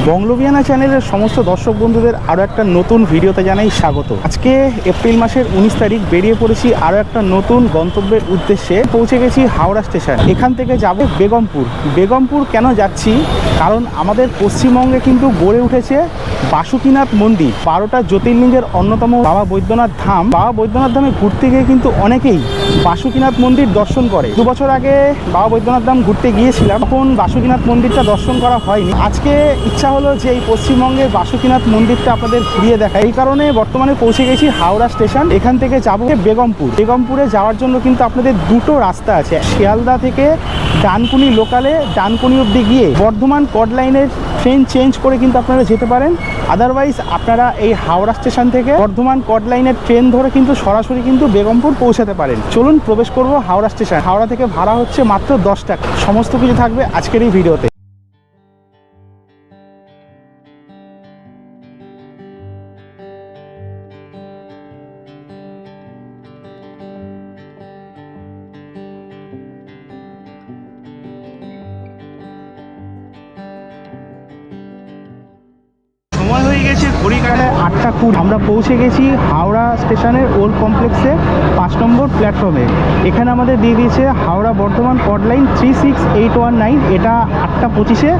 বংলোভিয়ানা চ্যানেলের সমস্ত দর্শক বন্ধুদের আরও একটা নতুন ভিডিওতে জানাই স্বাগত। আজকে এপ্রিল মাসের 19 তারিখ বেরিয়ে পড়েছি আরও একটা নতুন গন্তব্যের উদ্দেশ্যে। পৌঁছে গেছি হাওড়া স্টেশন। এখান থেকে যাব বেগমপুর। বেগমপুর কেন যাচ্ছি? কারণ আমাদের পশ্চিমবঙ্গে কিন্তু গড়ে উঠেছে বাসুকীনাথ মন্দির, 12টা জ্যোতির্লিঙ্গের অন্যতম বাবা বৈদ্যনাথ ধাম। বাবা বৈদ্যনাথ ধামে ঘুরতে গিয়ে কিন্তু অনেকেই বাসুকীনাথ মন্দির দর্শন করে। 2 বছর আগে বাবা বৈদ্যনাথ ধাম ঘুরতে গিয়েছিলাম, তখন বাসুকীনাথ মন্দিরটা দর্শন করা হয়নি। আজকে ইচ্ছা হলো যে এই পশ্চিমবঙ্গের বাসুকীনাথ মন্দিরটা আপনাদের ঘুরিয়ে দেখায়। এই কারণে বর্তমানে পৌঁছে গেছি হাওড়া স্টেশন। এখান থেকে যাবো বেগমপুর। বেগমপুরে যাওয়ার জন্য কিন্তু আপনাদের দুটো রাস্তা আছে। শিয়ালদা থেকে ডানকুনি লোকালে ডানকুনি অবধি গিয়ে বর্ধমান কড লাইনের ট্রেন চেঞ্জ করে কিন্তু আপনারা যেতে পারেন। আদারওয়াইজ আপনারা এই হাওড়া স্টেশন থেকে বর্ধমান কড লাইনের ট্রেন ধরে কিন্তু সরাসরি কিন্তু বেগমপুর পৌঁছাতে পারেন। চলুন প্রবেশ করব হাওড়া স্টেশন। হাওড়া থেকে ভাড়া হচ্ছে মাত্র 10 টাকা। সমস্ত কিছু থাকবে আজকের এই ভিডিওতে। সময় হয়ে গেছে ঘড়ি কাটায় 8টা 20। আমরা পৌঁছে গেছি হাওড়া স্টেশনের ওল্ড কমপ্লেক্সে 5 নম্বর প্ল্যাটফর্মে। এখানে আমাদের দিয়ে দিয়েছে হাওড়া বর্ধমান কড লাইন 36819। এটা 8টা 25-এ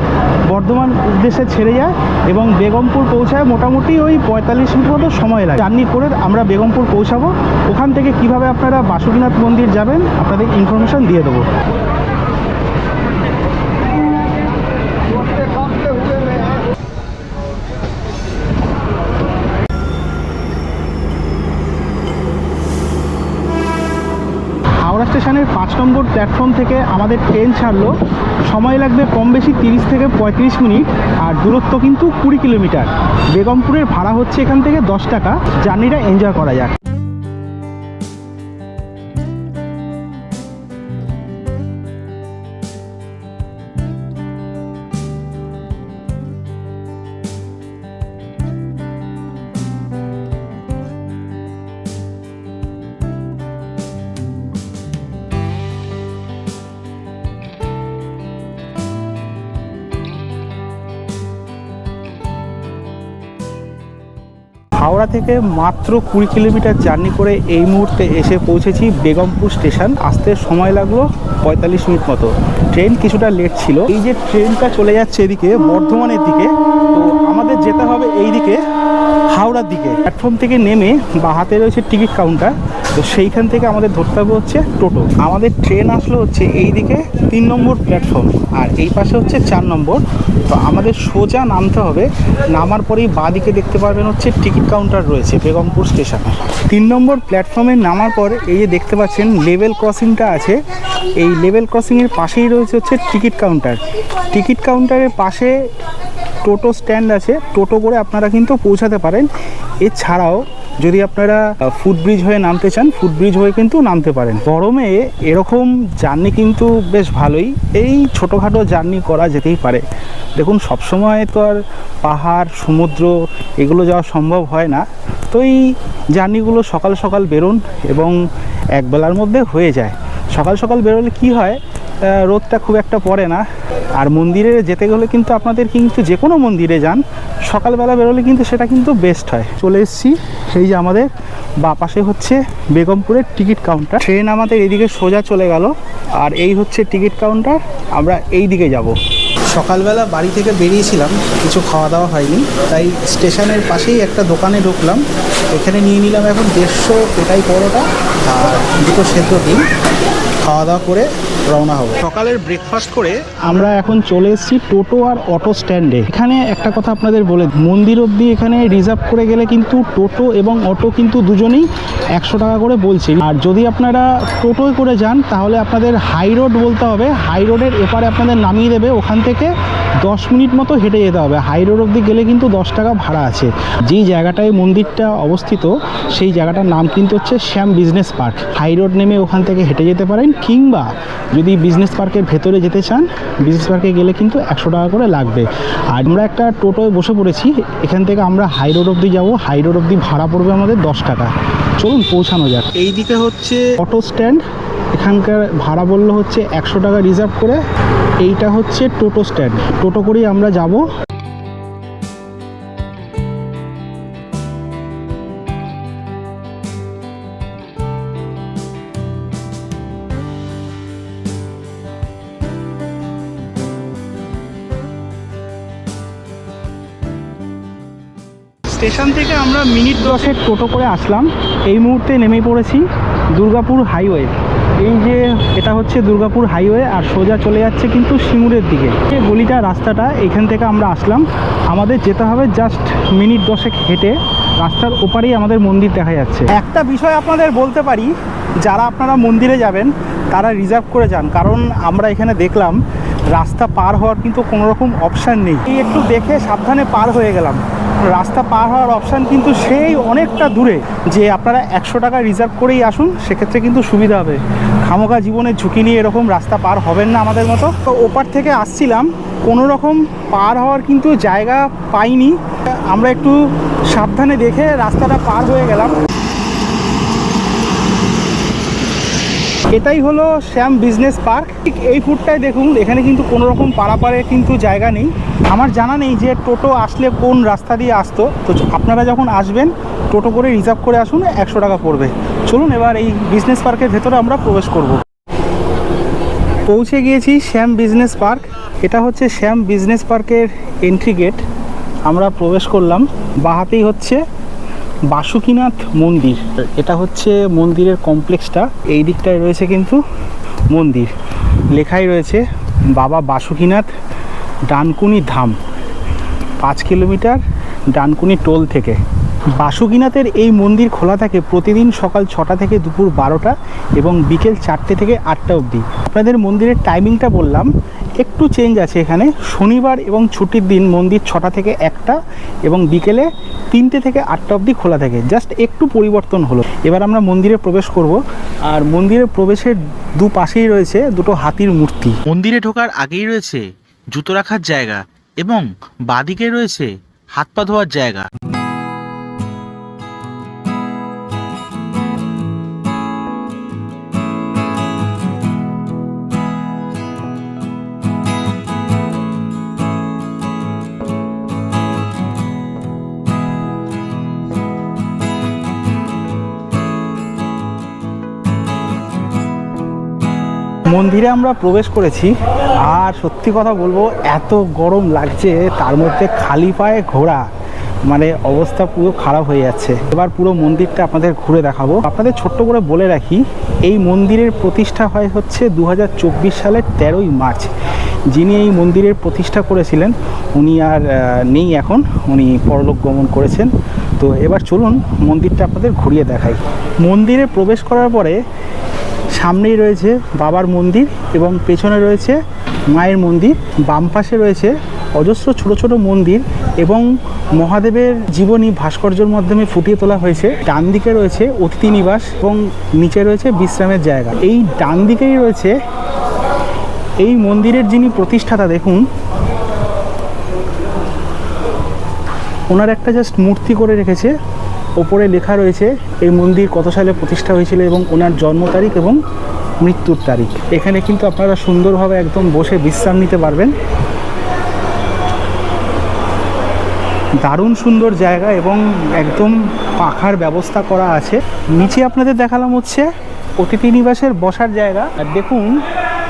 বর্ধমান উদ্দেশ্যে ছেড়ে যায় এবং বেগমপুর পৌঁছায় মোটামুটি ওই 45 মিনিট মতো সময় লাগে। জার্নি করে আমরা বেগমপুর পৌঁছাবো। ওখান থেকে কিভাবে আপনারা বাসুকীনাথ মন্দির যাবেন আপনাদের ইনফরমেশন দিয়ে দেবো। হাওড়া স্টেশনের 5 নম্বর প্ল্যাটফর্ম থেকে আমাদের ট্রেন ছাড়লো। সময় লাগবে কম বেশি 30 থেকে 35 মিনিট, আর দূরত্ব কিন্তু 20 কিলোমিটার। বেগমপুরের ভাড়া হচ্ছে এখান থেকে 10 টাকা। জার্নিটা এনজয় করা যাক। হাওড়া থেকে মাত্র 20 কিলোমিটার জার্নি করে এই মুহূর্তে এসে পৌঁছেছি বেগমপুর স্টেশন। আসতে সময় লাগলো 45 মিনিট মতো। ট্রেন কিছুটা লেট ছিল। এই যে ট্রেনটা চলে যাচ্ছে এদিকে বর্ধমানের দিকে, তো আমাদের যেতে হবে এই দিকে হাওড়ার দিকে। প্ল্যাটফর্ম থেকে নেমে বা হাতে রয়েছে টিকিট কাউন্টার, তো সেইখান থেকে আমাদের ধরতে হবে হচ্ছে টোটো। আমাদের ট্রেন আসলো হচ্ছে এই দিকে 3 নম্বর প্ল্যাটফর্ম, আর এই পাশে হচ্ছে 4 নম্বর। তো আমাদের সোজা নামতে হবে। নামার পরেই বাঁ দিকে দেখতে পারবেন হচ্ছে টিকিট কাউন্টার রয়েছে বেগমপুর স্টেশনে। 3 নম্বর প্ল্যাটফর্মে নামার পর এই যে দেখতে পাচ্ছেন লেভেল ক্রসিংটা আছে, এই লেভেল ক্রসিংয়ের পাশেই রয়েছে হচ্ছে টিকিট কাউন্টার। টিকিট কাউন্টারের পাশে টোটো স্ট্যান্ড আছে, টোটো করে আপনারা কিন্তু পৌঁছাতে পারেন। এছাড়াও যদি আপনারা ফুটব্রিজ হয়ে নামতে চান, ফুটব্রিজ হয়ে কিন্তু নামতে পারেন। গরমে এরকম জার্নি কিন্তু বেশ ভালোই। এই ছোটোখাটো জার্নি করা যেতেই পারে। দেখুন, সবসময় তো আর পাহাড় সমুদ্র এগুলো যাওয়া সম্ভব হয় না। তো এই জার্নিগুলো সকাল সকাল বেরোন এবং একবেলার মধ্যে হয়ে যায়। সকাল সকাল বেরোলে কি হয়, রোদটা খুব একটা পড়ে না। আর মন্দিরে যেতে গেলে কিন্তু আপনাদের কিন্তু যে কোনো মন্দিরে যান, সকালবেলা বেরোলে কিন্তু সেটা কিন্তু বেস্ট হয়। চলে এসেছি, এই যে আমাদের বাঁ পাশে হচ্ছে বেগমপুরের টিকিট কাউন্টার। ট্রেন আমাদের এইদিকে সোজা চলে গেল, আর এই হচ্ছে টিকিট কাউন্টার। আমরা এই দিকে যাব। সকালবেলা বাড়ি থেকে বেরিয়েছিলাম, কিছু খাওয়া দাওয়া হয়নি, তাই স্টেশনের পাশেই একটা দোকানে ঢুকলাম। এখানে নিয়ে নিলাম এখন 150 পেটাই পরোটা আর 2টো সেদ্ধ ডিম। খাওয়া দাওয়া করে রওনা হবো। সকালের ব্রেকফাস্ট করে আমরা এখন চলে এসেছি টোটো আর অটো স্ট্যান্ডে। এখানে একটা কথা আপনাদের বলে, মন্দির অবধি এখানে রিজার্ভ করে গেলে কিন্তু টোটো এবং অটো কিন্তু দুজনেই 100 টাকা করে বলছে। আর যদি আপনারা টোটোয় করে যান তাহলে আপনাদের হাই রোড বলতে হবে। হাই রোডের এপারে আপনাদের নামিয়ে দেবে, ওখান থেকে 10 মিনিট মতো হেঁটে যেতে হবে। হাই রোড অবধি গেলে কিন্তু 10 টাকা ভাড়া আছে। যেই জায়গাটায় মন্দিরটা অবস্থিত সেই জায়গাটার নাম কিন্তু হচ্ছে শ্যাম বিজনেস পার্ক। হাই রোড নেমে ওখান থেকে হেঁটে যেতে পারেন, কিংবা যদি বিজনেস পার্কের ভেতরে যেতে চান, বিজনেস পার্কে গেলে কিন্তু 100 টাকা করে লাগবে। আর আমরা একটা টোটোয় বসে পড়েছি, এখান থেকে আমরা হাই রোড অবধি যাবো। হাই রোড অবধি ভাড়া পড়বে আমাদের 10 টাকা। চলুন পৌঁছানো যাক। এই দিকে হচ্ছে অটো স্ট্যান্ড, এখানকার ভাড়া বললো হচ্ছে 100 টাকা রিজার্ভ করে। এইটা হচ্ছে টোটো স্ট্যান্ড, টোটো করেই আমরা যাব। স্টেশন থেকে আমরা মিনিট 10 টোটো করে আসলাম। এই মুহূর্তে নেমে পড়েছি দুর্গাপুর হাইওয়ে। এই যে এটা হচ্ছে দুর্গাপুর হাইওয়ে, আর সোজা চলে যাচ্ছে কিন্তু সিঙ্গুরের দিকে। এই গলিটা রাস্তাটা এখান থেকে আমরা আসলাম, আমাদের যেতে হবে জাস্ট মিনিট 10 হেঁটে। রাস্তার ওপারেই আমাদের মন্দির দেখা যাচ্ছে। একটা বিষয় আপনাদের বলতে পারি, যারা আপনারা মন্দিরে যাবেন তারা রিজার্ভ করে যান, কারণ আমরা এখানে দেখলাম রাস্তা পার হওয়ার কিন্তু কোনো রকম অপশান নেই। এই একটু দেখে সাবধানে পার হয়ে গেলাম। রাস্তা পার হওয়ার অপশান কিন্তু সেই অনেকটা দূরে, যে আপনারা 100 টাকা রিজার্ভ করেই আসুন, সেক্ষেত্রে কিন্তু সুবিধা হবে। খামোখা জীবনের ঝুঁকি নিয়ে এরকম রাস্তা পার হবেন না আমাদের মতো। তো ওপার থেকে আসছিলাম, কোনো রকম পার হওয়ার কিন্তু জায়গা পাইনি। আমরা একটু সাবধানে দেখে রাস্তাটা পার হয়ে গেলাম। এটাই হলো শ্যাম বিজনেস পার্ক। ঠিক এই ফুটটায় দেখুন, এখানে কিন্তু কোনো রকম পারাপারে কিন্তু জায়গা নেই। আমার জানা নেই যে টোটো আসলে কোন রাস্তা দিয়ে আসতো। তো আপনারা যখন আসবেন টোটো করে রিজার্ভ করে আসুন, 100 টাকা পড়বে। চলুন এবার এই বিজনেস পার্কের ভেতরে আমরা প্রবেশ করব। পৌঁছে গিয়েছি শ্যাম বিজনেস পার্ক। এটা হচ্ছে শ্যাম বিজনেস পার্কের এন্ট্রি গেট। আমরা প্রবেশ করলাম। বাহাতেই হচ্ছে বাসুকীনাথ মন্দির। এটা হচ্ছে মন্দিরের কমপ্লেক্সটা। এই দিকটায় রয়েছে কিন্তু মন্দির, লেখাই রয়েছে বাবা বাসুকীনাথ ডানকুনি ধাম, 5 কিলোমিটার ডানকুনি টোল থেকে। বাসুকীনাথের এই মন্দির খোলা থাকে প্রতিদিন সকাল 6টা থেকে দুপুর 12টা এবং বিকেল 4টে থেকে 8টা অবধি। আপনাদের মন্দিরের টাইমিংটা বললাম, একটু চেঞ্জ আছে এখানে। শনিবার এবং ছুটির দিন মন্দির 6টা থেকে 1টা এবং বিকেলে 3টে থেকে 8টা অবধি খোলা থাকে। জাস্ট একটু পরিবর্তন হলো। এবার আমরা মন্দিরে প্রবেশ করব। আর মন্দিরে প্রবেশের দুপাশেই রয়েছে দুটো হাতির মূর্তি। মন্দিরে ঢোকার আগেই রয়েছে জুতো রাখার জায়গা এবং বাঁদিকে রয়েছে হাত পা ধোয়ার জায়গা। মন্দিরে আমরা প্রবেশ করেছি, আর সত্যি কথা বলবো এত গরম লাগছে, তার মধ্যে খালি পায়ে ঘোরা মানে অবস্থা পুরো খারাপ হয়ে যাচ্ছে। এবার পুরো মন্দিরটা আপনাদের ঘুরে দেখাবো। আপনাদের ছোট্ট করে বলে রাখি, এই মন্দিরের প্রতিষ্ঠা হয় হচ্ছে 2024 সালের 13ই মার্চ। যিনি এই মন্দিরের প্রতিষ্ঠা করেছিলেন উনি আর নেই এখন, উনি পরলোক গমন করেছেন। তো এবার চলুন মন্দিরটা আপনাদের ঘুরিয়ে দেখাই। মন্দিরে প্রবেশ করার পরে সামনেই রয়েছে বাবার মন্দির এবং পেছনে রয়েছে মায়ের মন্দির। বাম পাশে রয়েছে অজস্র ছোট ছোট মন্দির এবং মহাদেবের জীবনী ভাস্কর্যের মাধ্যমে ফুটিয়ে তোলা হয়েছে। ডান দিকে রয়েছে অতিথি নিবাস এবং নিচে রয়েছে বিশ্রামের জায়গা। এই ডান দিকেই রয়েছে এই মন্দিরের যিনি প্রতিষ্ঠাতা, দেখুন ওনার একটা জাস্ট মূর্তি করে রেখেছে। ওপরে লেখা রয়েছে এই মন্দির কত সালে প্রতিষ্ঠা হয়েছিল এবং ওনার জন্ম তারিখ এবং মৃত্যুর তারিখ। এখানে কিন্তু আপনারা সুন্দরভাবে একদম বসে বিশ্রাম নিতে পারবেন। দারুণ সুন্দর জায়গা এবং একদম পাখার ব্যবস্থা করা আছে। নিচে আপনাদের দেখালাম হচ্ছে অতিথি নিবাসের বসার জায়গা। আর দেখুন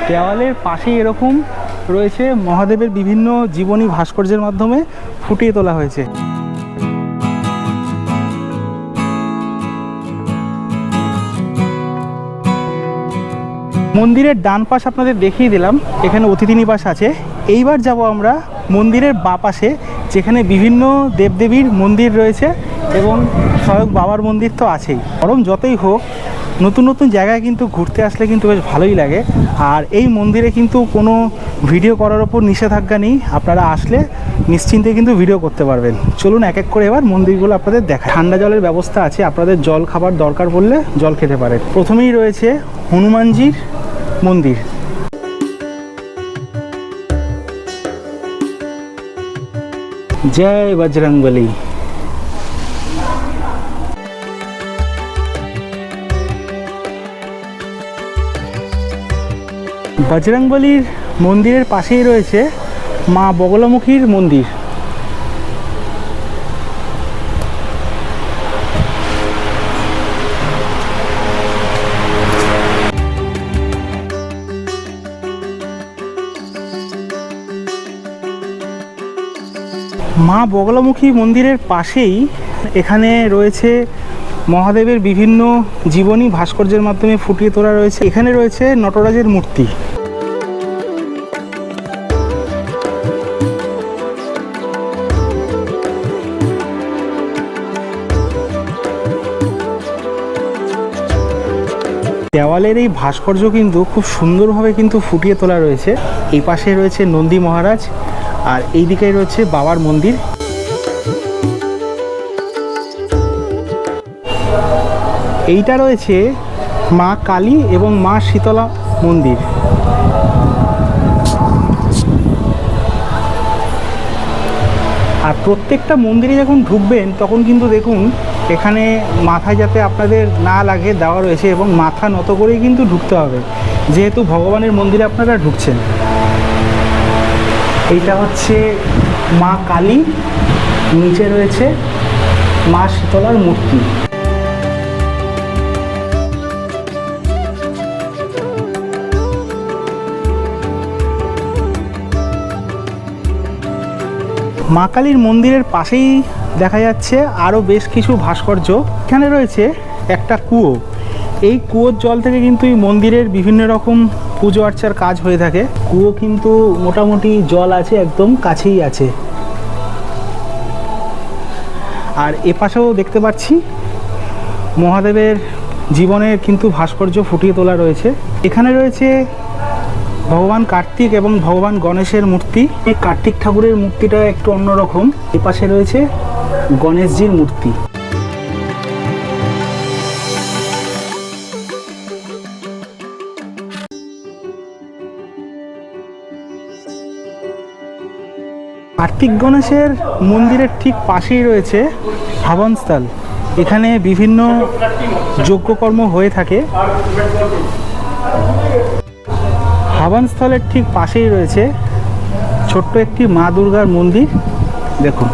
দেওয়ালের পাশেই এরকম রয়েছে মহাদেবের বিভিন্ন জীবনী ভাস্কর্যের মাধ্যমে ফুটিয়ে তোলা হয়েছে। মন্দিরের ডান পাশ আপনাদের দেখিয়ে দিলাম, এখানে অতিথি নিবাস আছে। এইবার যাব আমরা মন্দিরের বাঁ পাশে, যেখানে বিভিন্ন দেবদেবীর মন্দির রয়েছে এবং স্বয়ং বাবার মন্দির তো আছেই। বরং যতই হোক নতুন নতুন জায়গায় কিন্তু ঘুরতে আসলে কিন্তু বেশ ভালোই লাগে। আর এই মন্দিরে কিন্তু কোনো ভিডিও করার ওপর নিষেধাজ্ঞা নেই, আপনারা আসলে নিশ্চিন্তে কিন্তু ভিডিও করতে পারবেন। চলুন এক এক করে এবার মন্দিরগুলো আপনাদের দেখা। ঠান্ডা জলের ব্যবস্থা আছে, আপনাদের জল খাবার দরকার পড়লে জল খেতে পারেন। প্রথমেই রয়েছে হনুমানজির মন্দির। জয় বজরংবলী। বজরংবলীর মন্দিরের পাশেই রয়েছে মা বগলামুখীর মন্দির। মা বগলামুখী মন্দিরের পাশেই এখানে রয়েছে মহাদেবের বিভিন্ন জীবনী ভাস্কর্যের মাধ্যমে ফুটিয়ে তোলা রয়েছে। এখানে রয়েছে নটরাজের মূর্তি। দেওয়ালের এই ভাস্কর্য কিন্তু খুব সুন্দরভাবে কিন্তু ফুটিয়ে তোলা রয়েছে। এই পাশে রয়েছে নন্দী মহারাজ আর এই দিকে রয়েছে বাবার মন্দির। এইটা রয়েছে মা কালী এবং মা শীতলা মন্দির। আর প্রত্যেকটা মন্দিরে যখন ঢুকবেন তখন কিন্তু দেখুন এখানে মাথায় যাতে আপনাদের না লাগে দেওয়া রয়েছে এবং মাথা নত করেই কিন্তু ঢুকতে হবে, যেহেতু ভগবানের মন্দিরে আপনারা ঢুকছেন। এইটা হচ্ছে মা কালী, নিচে রয়েছে মা শীতলার মূর্তি। মা কালীর মন্দিরের পাশেই দেখা যাচ্ছে আরও বেশ কিছু ভাস্কর্য। এখানে রয়েছে একটা কুয়ো। এই কুয়োর জল থেকে কিন্তু এই মন্দিরের বিভিন্ন রকম পুজো আর্চার কাজ হয়ে থাকে। কুয়ো কিন্তু মোটামুটি জল আছে, একদম কাছেই আছে। আর এপাশেও দেখতে পাচ্ছি মহাদেবের জীবনের কিন্তু ভাস্কর্য ফুটিয়ে তোলা রয়েছে। এখানে রয়েছে ভগবান কার্তিক এবং ভগবান গণেশের মূর্তি। এই কার্তিক ঠাকুরের মূর্তিটা একটু অন্যরকম। এপাশে রয়েছে গণেশজির মূর্তি। কার্তিক গণেশের মন্দিরের ঠিক পাশেই রয়েছে হাবনস্থল। এখানে বিভিন্ন যজ্ঞকর্ম হয়ে থাকে। হাবনস্থলের ঠিক পাশেই রয়েছে ছোট্ট একটি মা দুর্গার মন্দির। দেখুন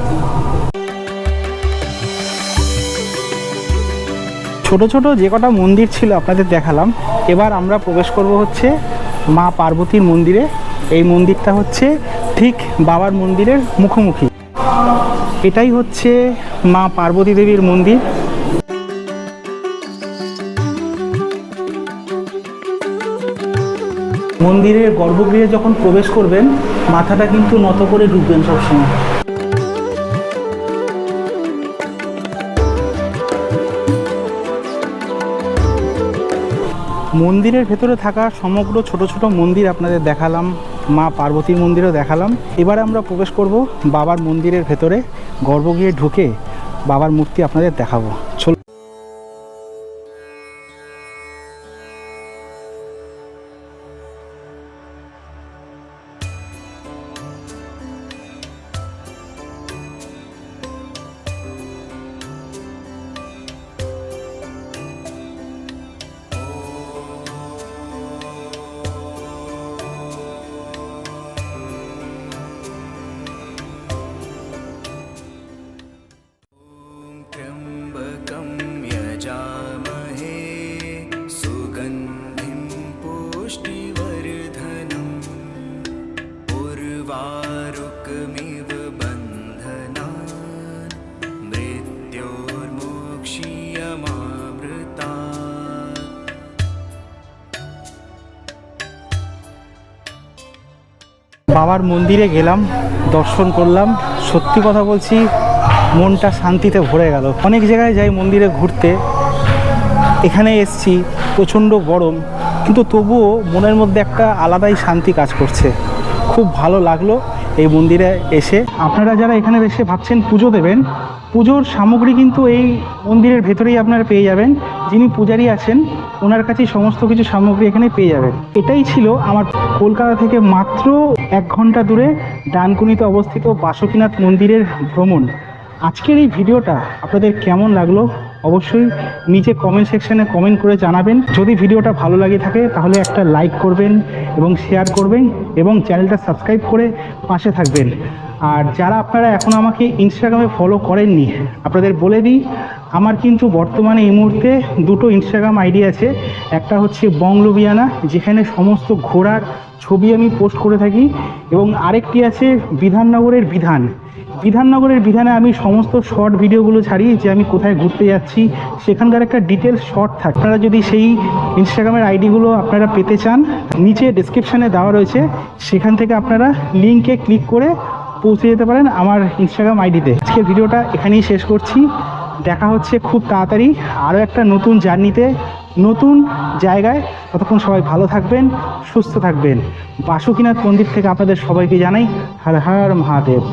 ছোট ছোট যে কটা মন্দির ছিল আপনাদের দেখালাম। এবার আমরা প্রবেশ করব হচ্ছে মা পার্বতীর মন্দিরে। এই মন্দিরটা হচ্ছে ঠিক বাবার মন্দিরের মুখোমুখি। এটাই হচ্ছে মা পার্বতী দেবীর মন্দির। মন্দিরের গর্ভগৃহে যখন প্রবেশ করবেন মাথাটা কিন্তু নত করে ঢুকবেন সবসময়। মন্দিরের ভেতরে থাকা সমগ্র ছোট ছোট মন্দির আপনাদের দেখালাম, মা পার্বতীর মন্দিরও দেখালাম। এবারে আমরা প্রবেশ করব বাবার মন্দিরের ভেতরে। গর্ভগৃহে ঢুকে বাবার মূর্তি আপনাদের দেখাবো। বাবার মন্দিরে গেলাম, দর্শন করলাম। সত্যি কথা বলছি, মনটা শান্তিতে ভরে গেল। অনেক জায়গায় যাই মন্দিরে ঘুরতে, এখানে এসছি প্রচণ্ড গরম, কিন্তু তবুও মনের মধ্যে একটা আলাদাই শান্তি কাজ করছে। খুব ভালো লাগলো এই মন্দিরে এসে। আপনারা যারা এখানে এসে ভাবছেন পুজো দেবেন, পুজোর সামগ্রী কিন্তু এই মন্দিরের ভেতরেই আপনারা পেয়ে যাবেন। যিনি পূজারী আছেন ওনার কাছেই সমস্ত কিছু সামগ্রী এখানে পেয়ে যাবেন। এটাই ছিল আমার কলকাতা থেকে মাত্র 1 ঘন্টা দূরে ডানকুনিতে অবস্থিত বাসুকীনাথ মন্দিরের ভ্রমণ। আজকের এই ভিডিওটা আপনাদের কেমন লাগলো অবশ্যই নিচে কমেন্ট সেকশনে কমেন্ট করে জানাবেন। যদি ভিডিওটা ভালো লাগে থাকে তাহলে একটা লাইক করবেন এবং শেয়ার করবেন এবং চ্যানেলটা সাবস্ক্রাইব করে পাশে থাকবেন। আর যারা আপনারা এখন আমাকে ইনস্টাগ্রামে ফলো করেননি, আপনাদের বলে দিই আমার কিন্তু বর্তমানে এই মুহূর্তে 2টো ইনস্টাগ্রাম আইডি আছে। একটা হচ্ছে বংলুবিয়ানা, যেখানে সমস্ত ঘোড়ার ছবি আমি পোস্ট করে থাকি, এবং আরেকটি আছে বিধাননগরের বিধান, বিধাননগরের বিধানে আমি সমস্ত শর্ট ভিডিওগুলো ছাড়ি, যে আমি কোথায় ঘুরতে যাচ্ছি সেখানকার একটা ডিটেলস শর্ট থাকে। আপনারা যদি সেই ইনস্টাগ্রামের আইডিগুলো আপনারা পেতে চান, নিচে ডেসক্রিপশানে দেওয়া রয়েছে, সেখান থেকে আপনারা লিঙ্কে ক্লিক করে পৌঁছে যেতে পারেন আমার ইনস্টাগ্রাম আইডিতে। আজকের ভিডিওটা এখানেই শেষ করছি, দেখা হচ্ছে খুব তাড়াতাড়ি আরও একটা নতুন জার্নিতে, নতুন জায়গায়। ততক্ষণ সবাই ভালো থাকবেন, সুস্থ থাকবেন। বাসুকিনাথ মন্দির থেকে আপনাদের সবাইকে জানাই হর হর মহাদেব।